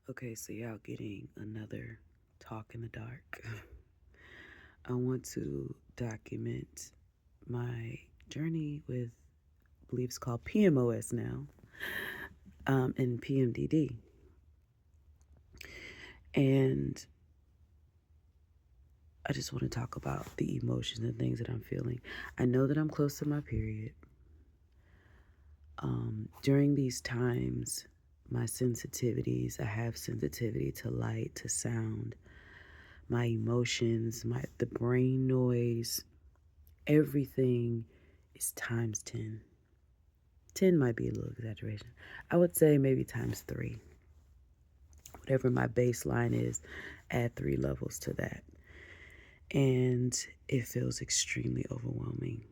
Okay, so y'all getting another talk in the dark. I want to document my journey with, I believe it's called PMOS now, and PMDD. And I just want to talk about the emotions and things that I'm feeling. I know that I'm close to my period. During these times, my sensitivities, I have sensitivity to light, to sound, my emotions, the brain noise, everything is times 10. 10 might be a little exaggeration. I would say maybe times 3. Whatever my baseline is, add 3 levels to that. And it feels extremely overwhelming.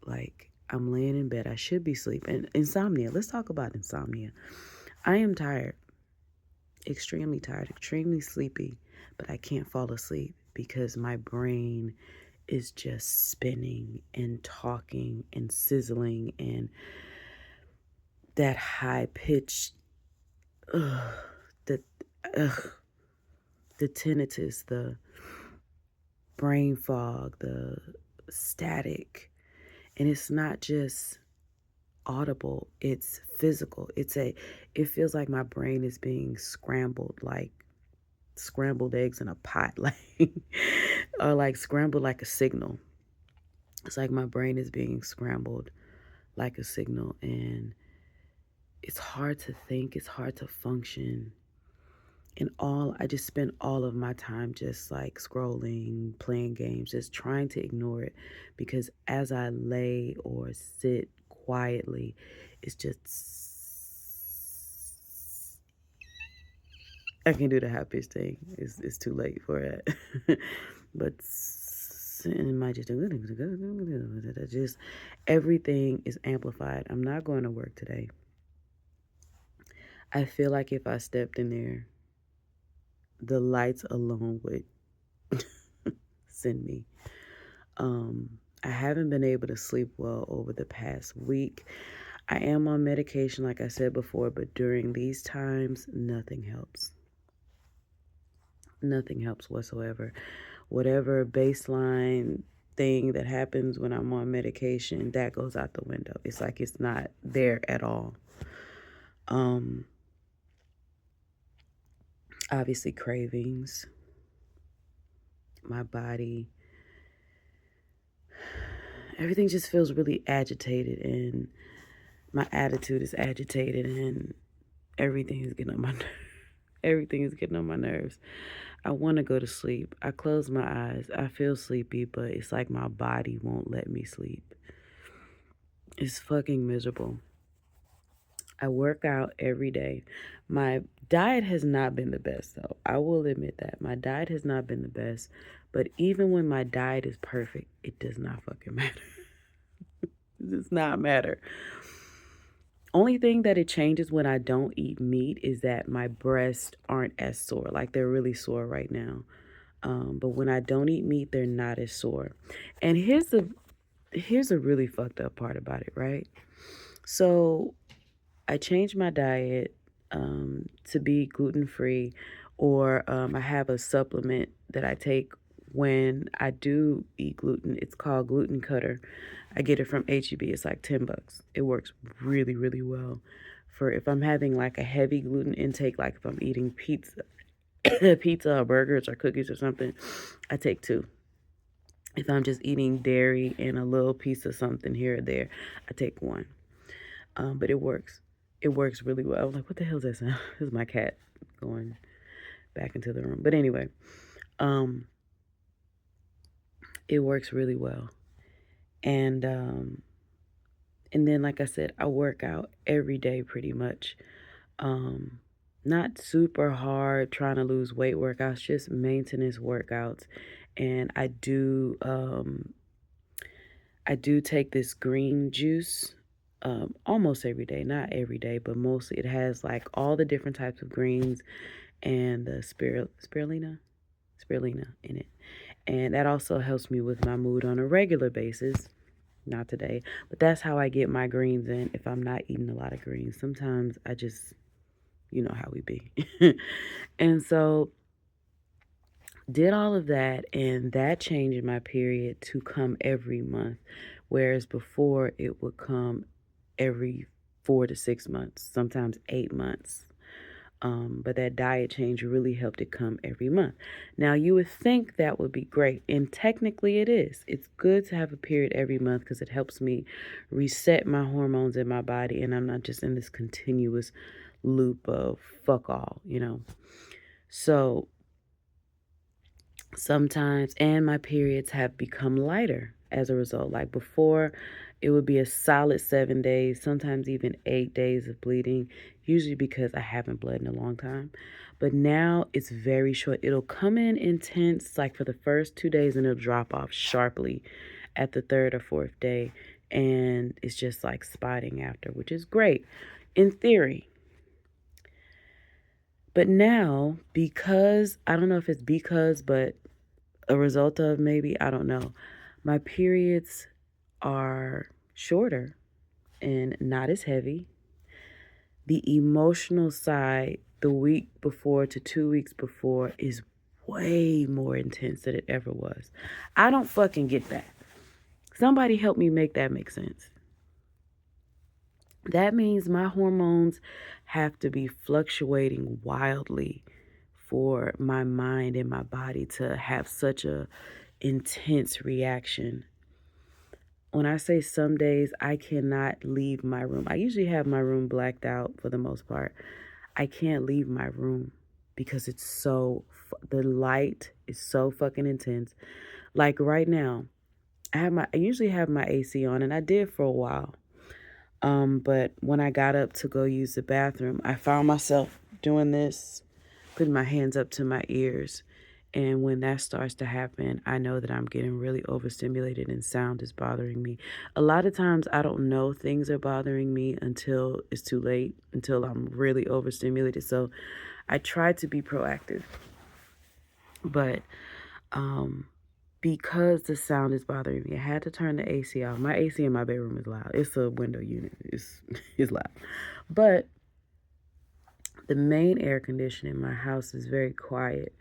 Like I'm laying in bed, I should be sleeping. Insomnia, let's talk about insomnia. I am tired, extremely tired, extremely sleepy, but I can't fall asleep because my brain is just spinning and talking and sizzling, and that high pitched the ugh, the tinnitus, the brain fog, the static. And it's not just audible, it's physical. It feels like my brain is being scrambled, like scrambled eggs in a pot, like or like scrambled like a signal. It's like my brain is being scrambled like a signal, and it's hard to think, it's hard to function. And I just spend all of my time just like scrolling, playing games, just trying to ignore it, because as I lay or sit quietly, it's just, I can do the high pitch thing. It's too late for it. But and my just everything is amplified. I'm not going to work today. I feel like if I stepped in there, the lights alone would send me. I haven't been able to sleep well over the past week. I am on medication, like I said before, but during these times, nothing helps. Nothing helps whatsoever. Whatever baseline thing that happens when I'm on medication, that goes out the window. It's like it's not there at all. Um, Obviously, cravings, my body, everything just feels really agitated, and my attitude is agitated, and everything is getting on my everything is getting on my nerves. I want to go to sleep. I close my eyes. I feel sleepy, but it's like my body won't let me sleep. It's fucking miserable. I work out every day. My diet has not been the best, though. I will admit that. My diet has not been the best. But even when my diet is perfect, it does not fucking matter. It does not matter. Only thing that it changes when I don't eat meat is that my breasts aren't as sore. Like they're really sore right now. But when I don't eat meat, they're not as sore. And here's a really fucked up part about it, right? So I changed my diet to be gluten free, or I have a supplement that I take when I do eat gluten. It's called Gluten Cutter. I get it from HEB. It's like $10. It works really, really well for if I'm having like a heavy gluten intake, like if I'm eating pizza, pizza or burgers or cookies or something. I take 2. If I'm just eating dairy and a little piece of something here or there, I take 1. But it works. It works really well. I was like, what the hell is that sound? This is my cat going back into the room. But anyway, um, it works really well. And then like I said, I work out every day pretty much. Um, Not super hard trying to lose weight workouts, just maintenance workouts. And I do take this green juice almost every day, not every day, but mostly it has like all the different types of greens and the spirulina in it. And that also helps me with my mood on a regular basis. Not today, but that's how I get my greens in if I'm not eating a lot of greens. Sometimes I just, you know how we be. And so did all of that, and that changed my period to come every month, whereas before it would come every 4 to 6 months, sometimes 8 months. But that diet change really helped it come every month. Now, you would think that would be great, and technically it is. It's good to have a period every month because it helps me reset my hormones in my body, and I'm not just in this continuous loop of fuck all, you know. So sometimes, and my periods have become lighter as a result. Like before, it would be a solid 7 days, sometimes even 8 days of bleeding, usually because I haven't bled in a long time. But now it's very short. It'll come in intense, like for the first 2 days, and it'll drop off sharply at the third or fourth day. And it's just like spotting after, which is great in theory. But now, because I don't know if it's because, but a result of maybe, I don't know, my periods are shorter and not as heavy. The emotional side, the week before to 2 weeks before, is way more intense than it ever was. I don't fucking get that. Somebody help me make that make sense. That means my hormones have to be fluctuating wildly for my mind and my body to have such a intense reaction. When I say some days I cannot leave my room, I usually have my room blacked out for the most part. I can't leave my room because it's so, the light is so fucking intense. Like right now, I usually have my AC on, and I did for a while. But when I got up to go use the bathroom, I found myself doing this, putting my hands up to my ears. And when that starts to happen, I know that I'm getting really overstimulated and sound is bothering me. A lot of times I don't know things are bothering me until it's too late, until I'm really overstimulated. So I try to be proactive. But because the sound is bothering me, I had to turn the AC off. My AC in my bedroom is loud. It's a window unit. It's loud. But the main air conditioning in my house is very quiet.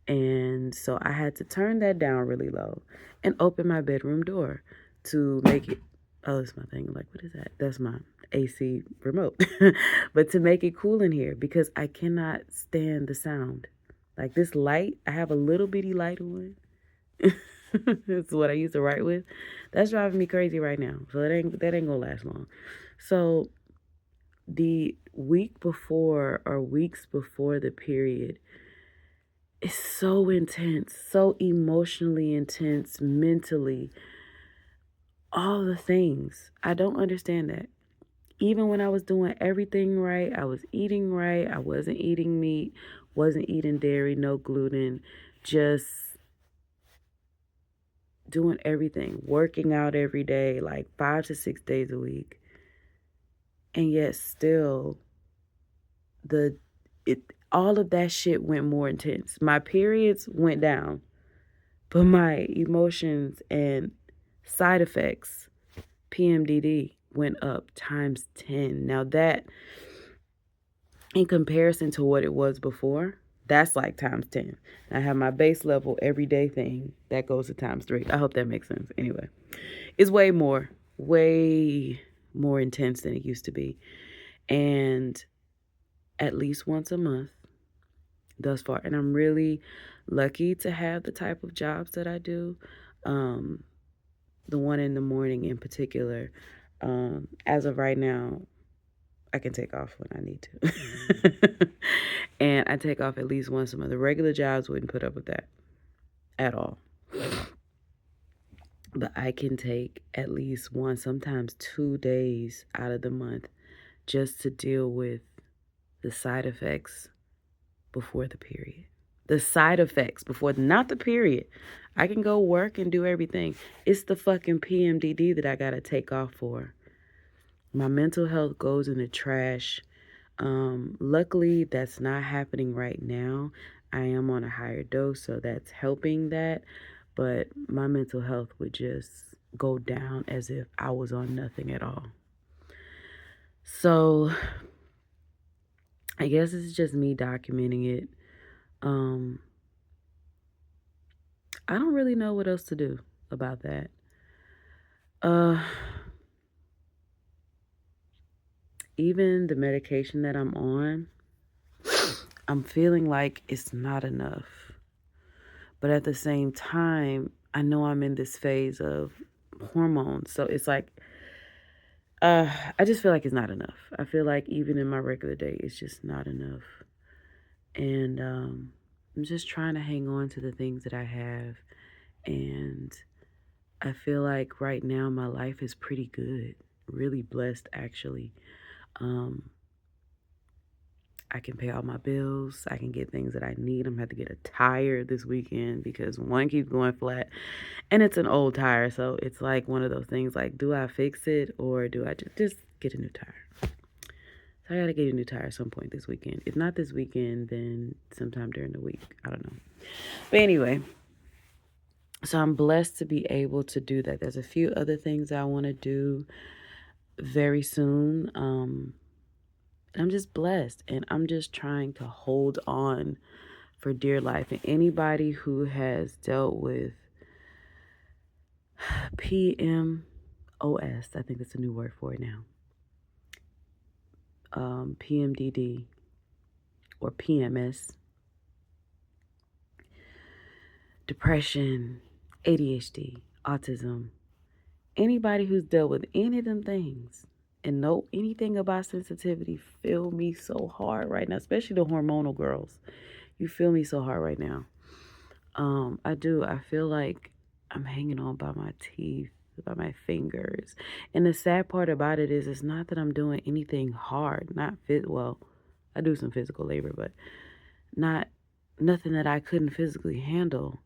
And so I had to turn that down really low and open my bedroom door to make it, oh, it's my thing. Like, what is that? That's my AC remote. But to make it cool in here because I cannot stand the sound. Like this light, I have a little bitty light on. It's what I used to write with. That's driving me crazy right now. So that ain't gonna last long. So the week before or weeks before the period is so intense, so emotionally intense, mentally, all the things. I don't understand that. Even when I was doing everything right, I was eating right, I wasn't eating meat, wasn't eating dairy, no gluten, just doing everything, working out every day, like 5 to 6 days a week. And yet still all of that shit went more intense. My periods went down, but my emotions and side effects, PMDD, went up times 10. Now that, in comparison to what it was before, that's like times 10. I have my base level everyday thing that goes to times 3. I hope that makes sense. Anyway, it's way more intense than it used to be. And at least once a month thus far. And I'm really lucky to have the type of jobs that I do. The one in the morning in particular. As of right now, I can take off when I need to. And I take off at least once a month. The regular jobs wouldn't put up with that at all. But I can take at least 1, sometimes 2 days out of the month just to deal with the side effects before the period. The side effects before, not the period. I can go work and do everything. It's the fucking PMDD that I gotta take off for. My mental health goes in the trash. Luckily, that's not happening right now. I am on a higher dose, so that's helping that. But my mental health would just go down as if I was on nothing at all. So I guess it's just me documenting it. I don't really know what else to do about that. Even the medication that I'm on, I'm feeling like it's not enough. But at the same time, I know I'm in this phase of hormones. So it's like, I just feel like it's not enough. I feel like even in my regular day, it's just not enough. And I'm just trying to hang on to the things that I have. And I feel like right now my life is pretty good. Really blessed, actually. I can pay all my bills. I can get things that I need. I'm going to have to get a tire this weekend because one keeps going flat and it's an old tire. So it's like one of those things like, do I fix it or do I just get a new tire? So I got to get a new tire at some point this weekend. If not this weekend, then sometime during the week. I don't know. But anyway, so I'm blessed to be able to do that. There's a few other things I want to do very soon. I'm just blessed and I'm just trying to hold on for dear life. And anybody who has dealt with PMOS, I think that's a new word for it now, PMDD or PMS, depression, ADHD, autism, anybody who's dealt with any of them things and know anything about sensitivity, feel me so hard right now, especially the hormonal girls. You feel me so hard right now. I do. I feel like I'm hanging on by my teeth, by my fingers. And the sad part about it is it's not that I'm doing anything hard, well, I do some physical labor, but nothing that I couldn't physically handle.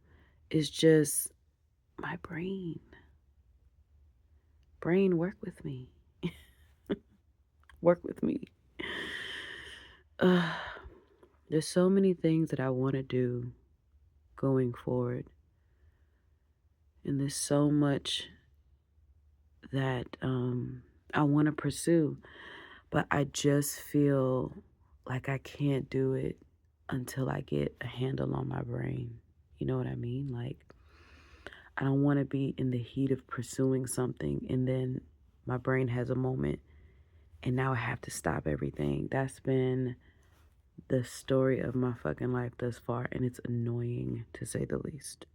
It's just my brain. Brain, work with me. Work with me. There's so many things that I want to do going forward. And there's so much that I want to pursue. But I just feel like I can't do it until I get a handle on my brain. You know what I mean? Like, I don't want to be in the heat of pursuing something and then my brain has a moment and now I have to stop everything. That's been the story of my fucking life thus far, and it's annoying to say the least.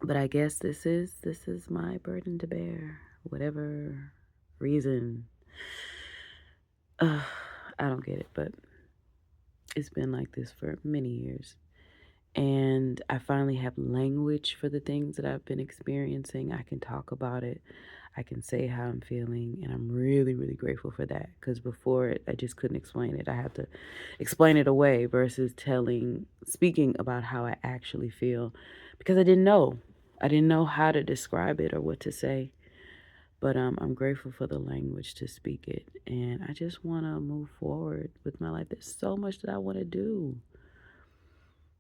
But I guess this is my burden to bear. Whatever reason. I don't get it, but it's been like this for many years. And I finally have language for the things that I've been experiencing. I can talk about it. I can say how I'm feeling. And I'm really, really grateful for that. Because before it, I just couldn't explain it. I had to explain it away versus speaking about how I actually feel. Because I didn't know. I didn't know how to describe it or what to say. But I'm grateful for the language to speak it. And I just want to move forward with my life. There's so much that I want to do.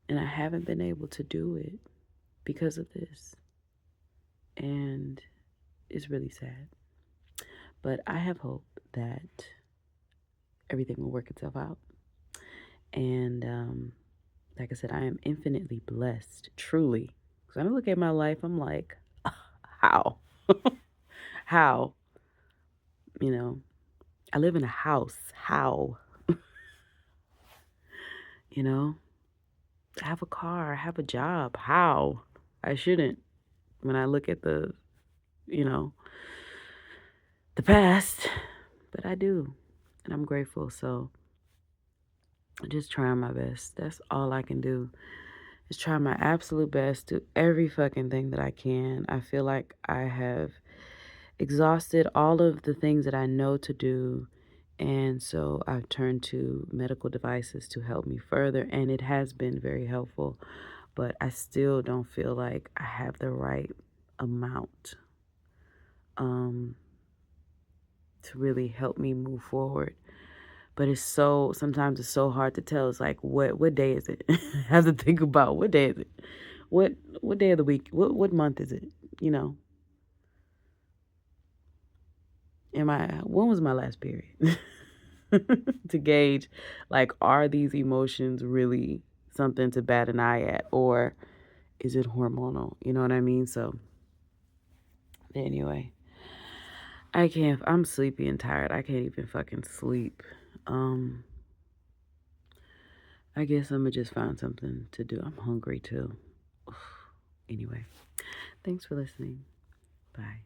And I haven't been able to do it because of this. And it's really sad. But I have hope that everything will work itself out. And like I said, I am infinitely blessed, truly. Because when I look at my life, I'm like, how? How? You know, I live in a house. How? You know? I have a car. I have a job. How? I shouldn't. When I look at the past, but I do. And I'm grateful. So I'm just trying my best. That's all I can do is try my absolute best, do every fucking thing that I can. I feel like I have exhausted all of the things that I know to do. And so I've turned to medical devices to help me further. And it has been very helpful. But I still don't feel like I have the right amount to really help me move forward. But sometimes it's so hard to tell. It's like, what day is it? I have to think about what day is it? What day of the week? What month is it? when was my last period? To gauge, like, are these emotions really something to bat an eye at, or is it hormonal? You know what I mean? So anyway, I'm sleepy and tired. I can't even fucking sleep. I guess I'm gonna just find something to do. I'm hungry too. Anyway, thanks for listening. Bye.